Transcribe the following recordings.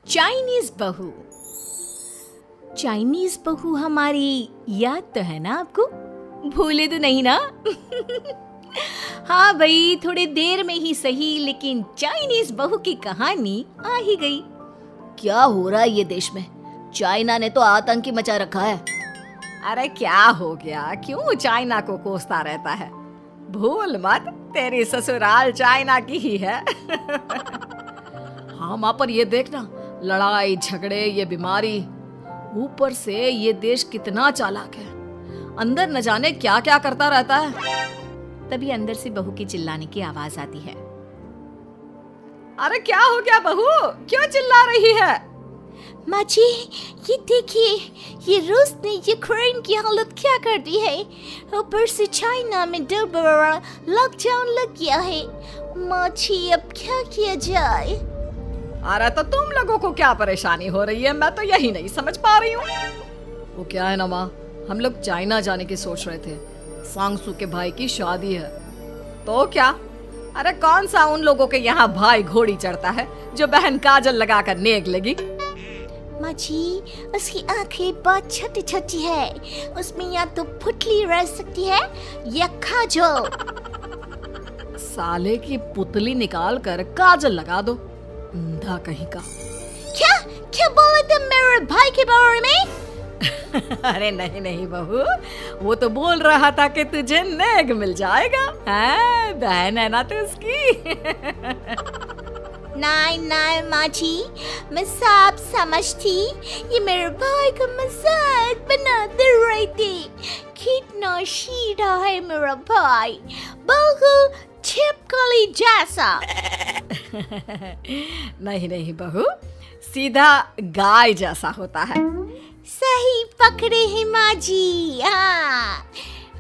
Chinese बहू। Chinese बहू हमारी याद तो है ना आपको? भूले तो नहीं ना? हाँ भाई, थोड़ी देर में ही सही, लेकिन चाइनीज बहू की कहानी आ ही गई। क्या हो रहा है ये देश में? चाइना ने तो आतंकी मचा रखा है। अरे क्या हो गया? क्यों चाइना को कोसता रहता है? भूल मत, तेरी ससुराल चाइना की ही है। हाँ माँ, पर ये देखना, लड़ाई झगड़े, ये बीमारी, ऊपर से ये देश कितना चालाक है, अंदर न जाने क्या क्या करता रहता है। तभी अंदर से बहू की चिल्लाने की आवाज आती है। अरे क्या हो गया बहू, क्यों चिल्ला रही है? माँ जी, ये देखिए, ये रूस ने यूक्रेन की हालत क्या कर दी है। ऊपर से चाइना में दोबारा लॉकडाउन लग गया है। माँ जी, अब क्या किया जाए? अरे तो तुम लोगों को क्या परेशानी हो रही है, मैं तो यही नहीं समझ पा रही हूँ। वो क्या है ना माँ, हम लोग चाइना जाने की सोच रहे थे, सांगसू के भाई की शादी है। तो क्या? अरे कौन सा उन लोगों के यहाँ भाई घोड़ी चढ़ता है जो बहन काजल लगाकर नेक लगी? माँ जी, उसकी आंखें बहुत छोटी छोटी है, उसमें या तो पुतली रह सकती है या काजल। साले की पुतली निकाल कर काजल लगा दो, अंधा कहीं का। क्या क्या बोले तुम मेरे भाई के बारे में? अरे नहीं नहीं बहू, वो तो बोल रहा था कि तुझे नेक मिल जाएगा। हाँ, बहन है ना तू उसकी। नहीं नहीं माँ जी, मैं सब समझती, ये मेरे भाई का मजाक बनाते रहते। कितना शीरा है मेरा भाई, बिल्कुल छिपकली जैसा। नहीं नहीं बहू, सीधा गाय जैसा होता है। सही पकड़े हैं माँ जी। हाँ,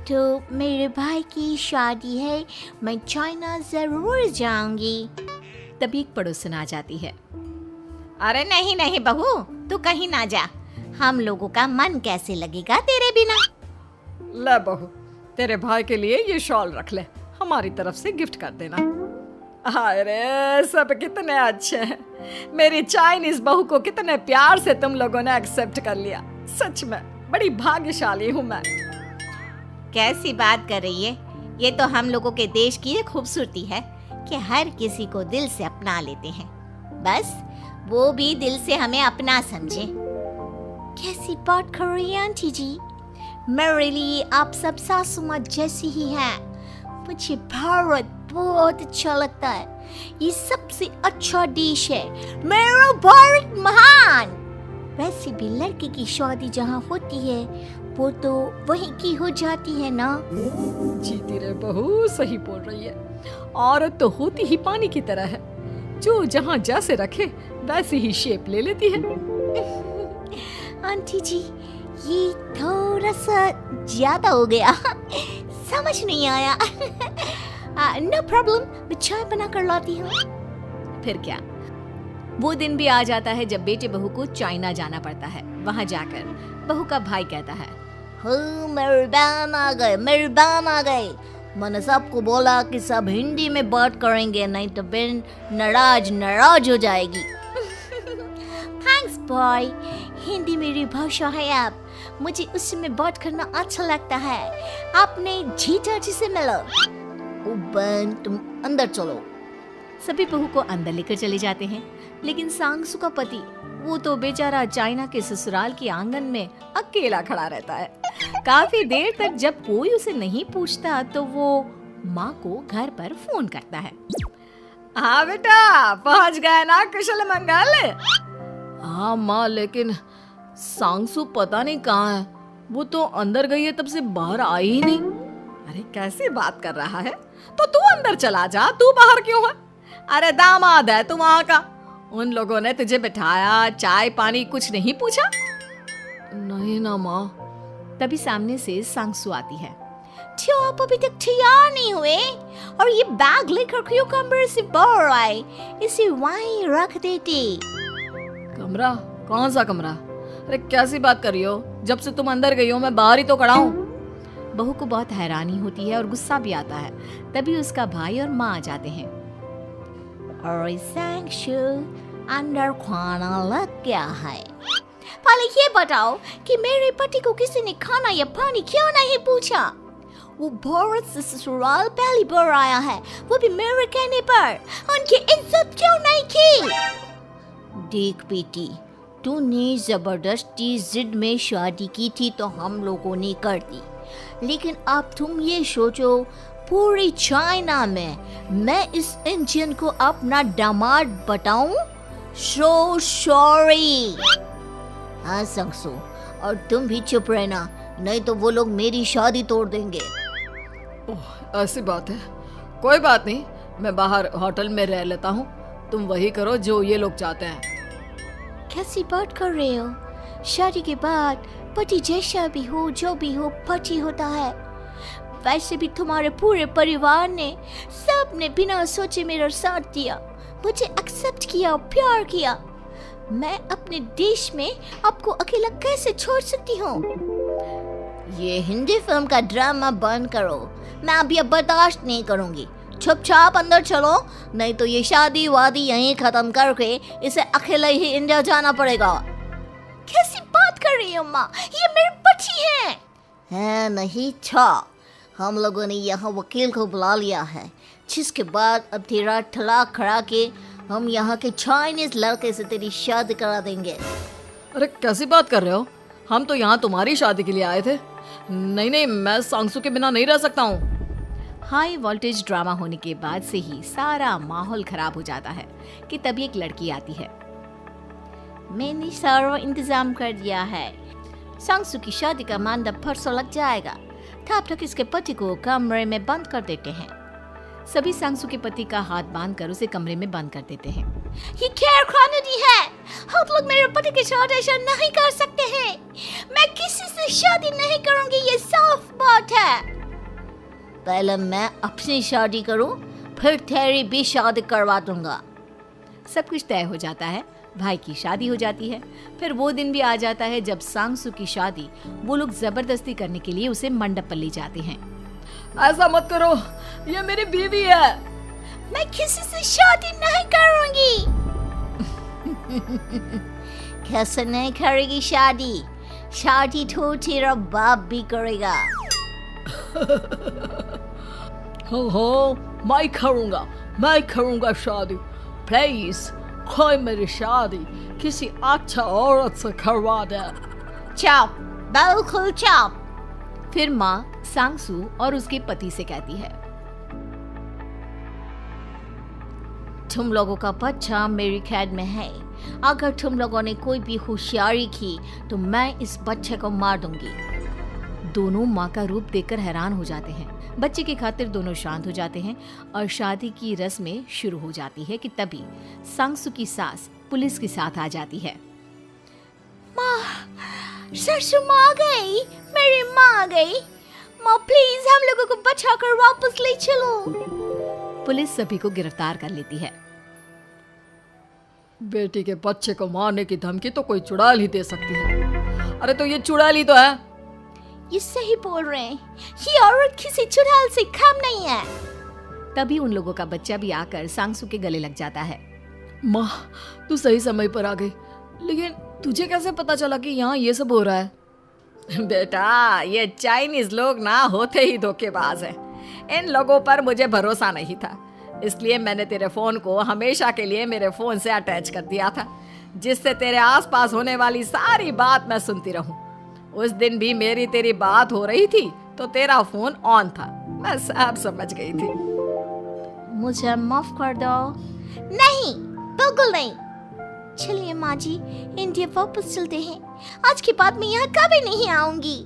तो मेरे भाई की शादी है, मैं चाइना जरूर जाऊंगी। तभी एक पड़ोसन आ जाती है। अरे नहीं नहीं बहू, तू कहीं ना जा, हम लोगों का मन कैसे लगेगा तेरे बिना। ले बहू, तेरे भाई के लिए ये शॉल रख ले, हमारी तरफ से गिफ्ट कर देना। अरे सब कितने अच्छे हैं, मेरी चाइनीज बहू को कितने प्यार से तुम लोगों ने एक्सेप्ट कर लिया। सच में बड़ी भाग्यशाली हूँ मैं। कैसी बात कर रही है? ये तो हम लोगों के देश की खूबसूरती है कि हर किसी को दिल से अपना लेते हैं, बस वो भी दिल से हमें अपना समझे। कैसी बात कर रही है आंटी जी? मेरे लिए आप सब सासू माँ जैसी ही हैं। मुझे भारत बहुत अच्छा लगता है, ये सबसे अच्छा देश है, मेरा भारत महान। वैसे भी लड़के की शादी जहाँ होती है वो तो वहीं की हो जाती है ना। जीती रे बहू, सही बोल रही है। औरत तो होती ही पानी की तरह है, जो जहाँ जैसे रखे वैसी ही शेप ले लेती है। आंटी जी, ये थोड़ा सा ज्यादा हो गया, समझ नहीं आया। नो प्रॉब्लम, मैं चाय बना कर लाती हूँ। फिर क्या, वो दिन भी आ जाता है जब बेटे बहू को चाइना जाना पड़ता है। वहाँ जाकर बहू का भाई कहता है, मेहरबान आ गए, मेहरबान आ गए। मैंने सबको बोला कि सब हिंदी में बात करेंगे, नहीं तो बहन नाराज हो जाएगी। थैंक्स बॉय, हिंदी मेरी भाषा है, आप मुझे उसमें बात करना अच्छा लगता है। आपने जीजा जी से मिलो। ओ बहन, तुम अंदर चलो। सभी बहू को अंदर लेकर चले जाते हैं, लेकिन सांगसू का पति, वो तो बेचारा चाइना के ससुराल के आंगन में अकेला खड़ा रहता है। काफी देर तक जब कोई उसे नहीं पूछता तो वो माँ को घर पर फोन करता है। हाँ बेटा, पहुँच गए ना कुशल मंगल? हाँ माँ, लेकिन सांगसू पता नहीं कहाँ है, वो तो अंदर गई है, तब से बाहर आई ही नहीं। अरे कैसी बात कर रहा है? तो तू अंदर चला जा, तू बाहर क्यों है? अरे दामाद है तू वहाँ का, उन लोगों ने तुझे बिठाया, चाय पानी कुछ नहीं पूछा? नहीं ना माँ। तभी सामने से सांगसू आती है। क्यों आप अभी तक तैयार नहीं हुए? और ये बैग लेकर क्यों कमरे से बाहर आए? इसे वहीं रख देते। कमरा? कौन सा कमरा? अरे कैसी बात कर रही हो? जब से तुम अंदर गई हो मैं बाहर ही तो खड़ा हूँ। बहू को बहुत हैरानी होती है और गुस्सा भी आता है। तभी उसका भाई और माँ आ जाते हैं। और सांगसू, अंदर खाना लग गया है। पहले ये बताओ कि मेरे पति को किसी ने खाना या पानी क्यों नहीं पूछा? वो भारत से ससुराल पहली बार आया है, वो भी मेरे कहने पर। उनकी इज्जत क्यों नहीं की? देख बेटी, तूने जबरदस्ती जिद में शादी की थी तो हम लोगों ने कर दी, लेकिन अब तुम ये सोचो, पूरी चाइना में मैं इस इंडियन को अपना दामाद बताऊं? So sorry. हाँ संगसू, और तुम भी चुप रहना, नहीं तो वो लोग मेरी शादी तोड़ देंगे। ओह, ऐसी बात है। कोई बात नहीं, मैं बाहर होटल में रह लेता हूँ, तुम वही करो जो ये लोग चाहते हैं। कैसी बात कर रहे हो? शादी के बाद पति जैसा भी हो, जो भी हो, पति होता है। वैसे भी तुम्हारे पूरे परिवार ने, सबने बिना सोचे मेरा साथ दिया, मुझे एक्सेप्ट किया, प्यार किया। मैं अपने देश में आपको अकेला कैसे छोड़ सकती हूँ? ये हिंदी फिल्म का ड्रामा बंद करो, मैं अभी अब बर्दाश्त नहीं करूँगी। चुपचाप अंदर चलो, नहीं तो ये शादी वादी यहीं खत्म करके इसे अकेले ही इंडिया जाना पड़ेगा। कैसी बात कर रही हो माँ? ये मेरे पति हैं। नहीं था, हम लोगों ने यहाँ वकील को बुला लिया है, जिसके बाद अब तेरा तलाक करा के हम यहाँ के चाइनीज लड़के से तेरी शादी करा देंगे। अरे कैसी बात कर रहे हो? हम तो यहाँ तुम्हारी शादी के लिए आए थे। नहीं, मैं सांगसू के बिना नहीं रह सकता हूँ। हाई वोल्टेज ड्रामा होने के बाद से ही सारा माहौल खराब हो जाता है कि तभी एक लड़की आती है। मैंने सारा इंतजाम कर दिया है, सांगसू की शादी का मंडप परसों लग जाएगा, तब तक इसके पति को कमरे में बंद कर देते हैं। सभी सांगसू के पति का हाथ बांधकर उसे कमरे में बंद कर देते हैं। ये क्या कानूनी है? आप लोग मेरे पति के साथ ऐसा नहीं कर सकते हैं। मैं किसी से शादी नहीं करूंगी, ये साफ बात है। पहले मैं अपनी शादी करूं, फिर तेरी भी शादी करवा दूंगा। सब कुछ तय हो जाता है, भाई की शादी हो जाती है। फिर वो दिन भी आ जाता है जब सांगसू की शादी वो लोग जबरदस्ती करने के लिए उसे मंडप पर ले जाते हैं। ऐसा मत करो, ये मेरी बीवी है। मैं किसी से शादी नहीं करूंगी। कैसे नहीं करेगी शादी? शादी तो तेरा बाप भी करेगा। हो, मैं करूंगा शादी। प्लीज कोई मेरी शादी किसी अच्छा औरत से करवा दे। चुप, बिल्कुल चुप। फिर माँ सांगसू और उसके पति से कहती है, तुम लोगों का बच्चा मेरी कैद में है। अगर तुम लोगों ने कोई भी होशियारी की तो मैं इस बच्चे को मार दूंगी। दोनों माँ का रूप देखकर हैरान हो जाते हैं। बच्चे की खातिर दोनों शांत हो जाते हैं और शादी की रस्में शुरू हो जाती है कि तभी सांगसू की सास पुलिस के साथ आ जाती है। माँ, ससुर माँ आ गई, मेरी माँ आ गई। माँ प्लीज हम लोगों को बचाकर वापस ले चलो। पुलिस सभी को गिरफ्तार कर लेती है। बेटी के बच्चे को मारने की धमकी तो कोई चुड़ैल ही दे सकती है। अरे तो ये चुड़ैल ही तो है। ये सही बोल रहे हैं, ये औरत किसी चुड़ैल से कम नहीं है। तभी उन लोगों का बच्चा भी आकर सांगसू के गले लग जाता है। माँ, तू सही समय पर आ गई, लेकिन तुझे कैसे पता चला कि यहाँ ये सब हो रहा है? बेटा, ये चाइनीज लोग ना होते ही धोखेबाज हैं। इन लोगों पर मुझे भरोसा नहीं था, इसलिए मैंने तेरे फोन को हमेशा के लिए मेरे फोन से अटैच कर दिया था, जिससे तेरे आसपास होने वाली सारी बात मैं सुनती रहूं। उस दिन भी मेरी तेरी बात हो रही थी तो तेरा फोन ऑन था, मैं सब समझ गई थी। मुझे माफ कर दो। नहीं, बिल्कुल नहीं। चलिए माँ जी, इंडिया वापस चलते हैं। आज के बाद मैं यहाँ कभी नहीं आऊंगी।